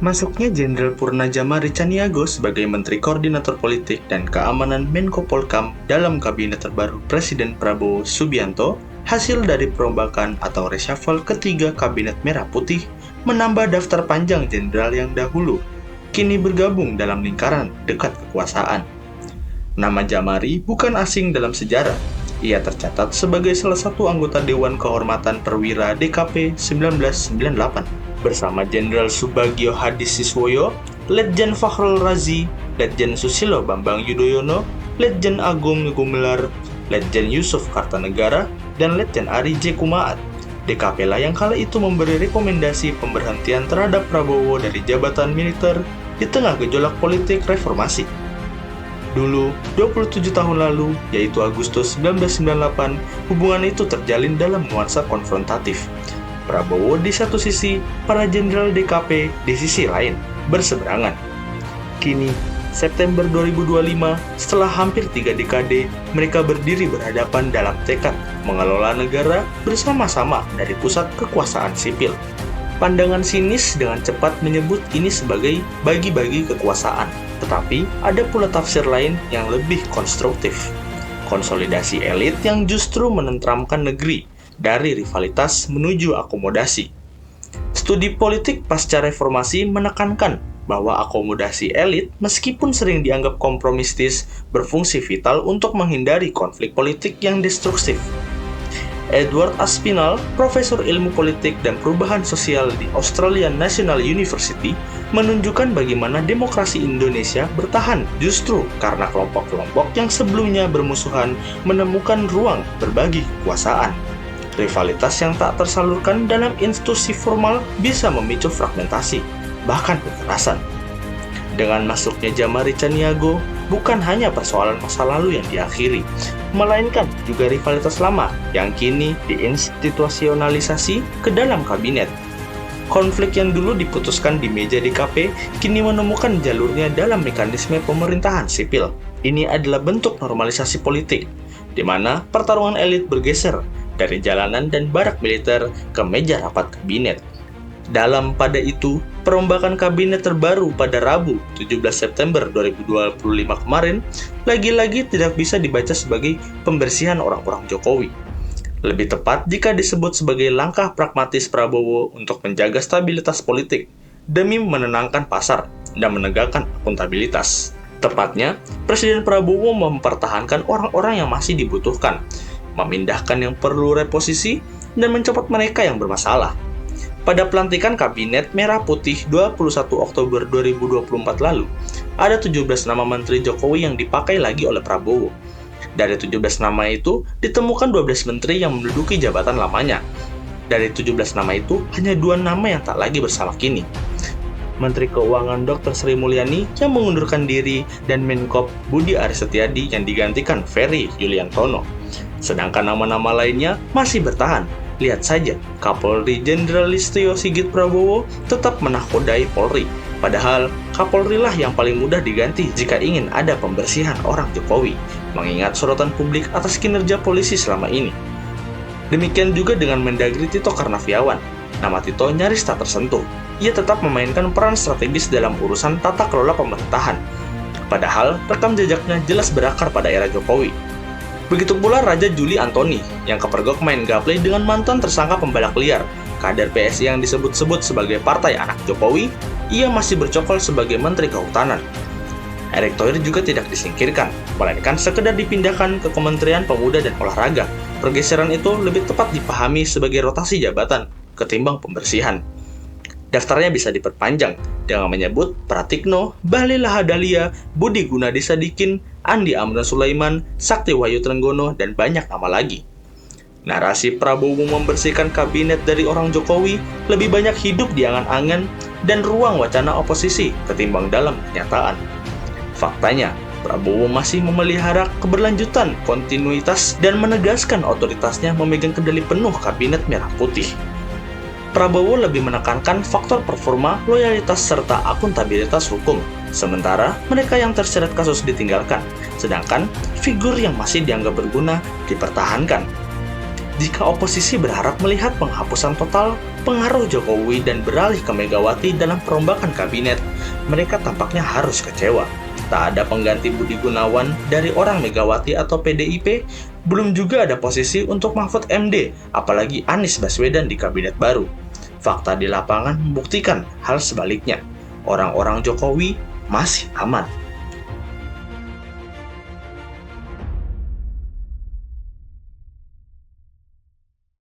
Masuknya Jenderal Purnajamari Caniago sebagai Menteri Koordinator Politik dan Keamanan Menko Polkam dalam kabinet terbaru Presiden Prabowo Subianto, hasil dari perombakan atau reshuffle ketiga Kabinet Merah Putih, menambah daftar panjang jenderal yang dahulu kini bergabung dalam lingkaran dekat kekuasaan. Nama Jamari bukan asing dalam sejarah. Ia tercatat sebagai salah satu anggota Dewan Kehormatan Perwira DKP 1998 bersama Jenderal Subagio Hadisiswoyo, Letjen Fakhrul Razi, Letjen Susilo Bambang Yudhoyono, Letjen Agung Gumelar, Letjen Yusuf Kartanegara, dan Letjen Ari J. Kumaat. DKP lah yang kala itu memberi rekomendasi pemberhentian terhadap Prabowo dari jabatan militer di tengah gejolak politik reformasi. Dulu, 27 tahun lalu, yaitu Agustus 1998, hubungan itu terjalin dalam nuansa konfrontatif. Prabowo di satu sisi, para jenderal DKP di sisi lain, berseberangan. Kini, September 2025, setelah hampir 3 dekade, mereka berdiri berhadapan dalam tekad mengelola negara bersama-sama dari pusat kekuasaan sipil. Pandangan sinis dengan cepat menyebut ini sebagai bagi-bagi kekuasaan, tetapi ada pula tafsir lain yang lebih konstruktif. Konsolidasi elit yang justru menenteramkan negeri dari rivalitas menuju akomodasi. Studi politik pasca reformasi menekankan bahwa akomodasi elit, meskipun sering dianggap kompromistis, berfungsi vital untuk menghindari konflik politik yang destruktif. Edward Aspinall, Profesor Ilmu Politik dan Perubahan Sosial di Australian National University, menunjukkan bagaimana demokrasi Indonesia bertahan justru karena kelompok-kelompok yang sebelumnya bermusuhan menemukan ruang berbagi kekuasaan. Rivalitas yang tak tersalurkan dalam institusi formal bisa memicu fragmentasi, bahkan kekerasan. Dengan masuknya Jamari Caniago, bukan hanya persoalan masa lalu yang diakhiri, melainkan juga rivalitas lama yang kini diinstitusionalisasi ke dalam kabinet. Konflik yang dulu diputuskan di meja DKP kini menemukan jalurnya dalam mekanisme pemerintahan sipil. Ini adalah bentuk normalisasi politik, di mana pertarungan elit bergeser dari jalanan dan barak militer ke meja rapat kabinet. Dalam pada itu, perombakan kabinet terbaru pada Rabu 17 September 2025 kemarin lagi-lagi tidak bisa dibaca sebagai pembersihan orang-orang Jokowi. Lebih tepat jika disebut sebagai langkah pragmatis Prabowo untuk menjaga stabilitas politik demi menenangkan pasar dan menegakkan akuntabilitas. Tepatnya, Presiden Prabowo mempertahankan orang-orang yang masih dibutuhkan, memindahkan yang perlu reposisi, dan mencopot mereka yang bermasalah. Pada pelantikan Kabinet Merah Putih 21 Oktober 2024 lalu, ada 17 nama Menteri Jokowi yang dipakai lagi oleh Prabowo. Dari 17 nama itu, ditemukan 12 menteri yang menduduki jabatan lamanya. Dari 17 nama itu, hanya 2 nama yang tak lagi bersama kini. Menteri Keuangan Dr. Sri Mulyani yang mengundurkan diri dan Menkop Budi Aris Setiadi yang digantikan Ferry Yuliantono. Sedangkan nama-nama lainnya masih bertahan. Lihat saja, Kapolri Jenderal Listio Sigit Prabowo tetap menakodai Polri. Padahal, Kapolri lah yang paling mudah diganti jika ingin ada pembersihan orang Jokowi, mengingat sorotan publik atas kinerja polisi selama ini. Demikian juga dengan Mendagri Tito Karnaviawan. Nama Tito nyaris tak tersentuh. Ia tetap memainkan peran strategis dalam urusan tata kelola pemerintahan. Padahal, rekam jejaknya jelas berakar pada era Jokowi. Begitu pula Raja Juli Antoni, yang kepergok main gaple dengan mantan tersangka pembalak liar. Kader PSI yang disebut-sebut sebagai partai anak Jokowi, ia masih bercokol sebagai Menteri Kehutanan. Erick Thohir juga tidak disingkirkan, melainkan sekedar dipindahkan ke Kementerian Pemuda dan Olahraga. Pergeseran itu lebih tepat dipahami sebagai rotasi jabatan, ketimbang pembersihan. Daftarnya bisa diperpanjang dengan menyebut Pratikno, Bahlil Lahadalia, Budi Gunadi Sadikin, Andi Amran Sulaiman, Sakti Wahyu Trenggono, dan banyak nama lagi. Narasi Prabowo membersihkan kabinet dari orang Jokowi lebih banyak hidup di angan-angan dan ruang wacana oposisi ketimbang dalam kenyataan. Faktanya, Prabowo masih memelihara keberlanjutan, kontinuitas, dan menegaskan otoritasnya memegang kendali penuh kabinet Merah Putih. Prabowo lebih menekankan faktor performa, loyalitas, serta akuntabilitas hukum. Sementara mereka yang terseret kasus ditinggalkan, sedangkan figur yang masih dianggap berguna dipertahankan. Jika oposisi berharap melihat penghapusan total pengaruh Jokowi dan beralih ke Megawati dalam perombakan kabinet, mereka tampaknya harus kecewa. Tak ada pengganti Budi Gunawan dari orang Megawati atau PDIP, belum juga ada posisi untuk Mahfud MD, apalagi Anies Baswedan di kabinet baru. Fakta di lapangan membuktikan hal sebaliknya. Orang-orang Jokowi masih aman.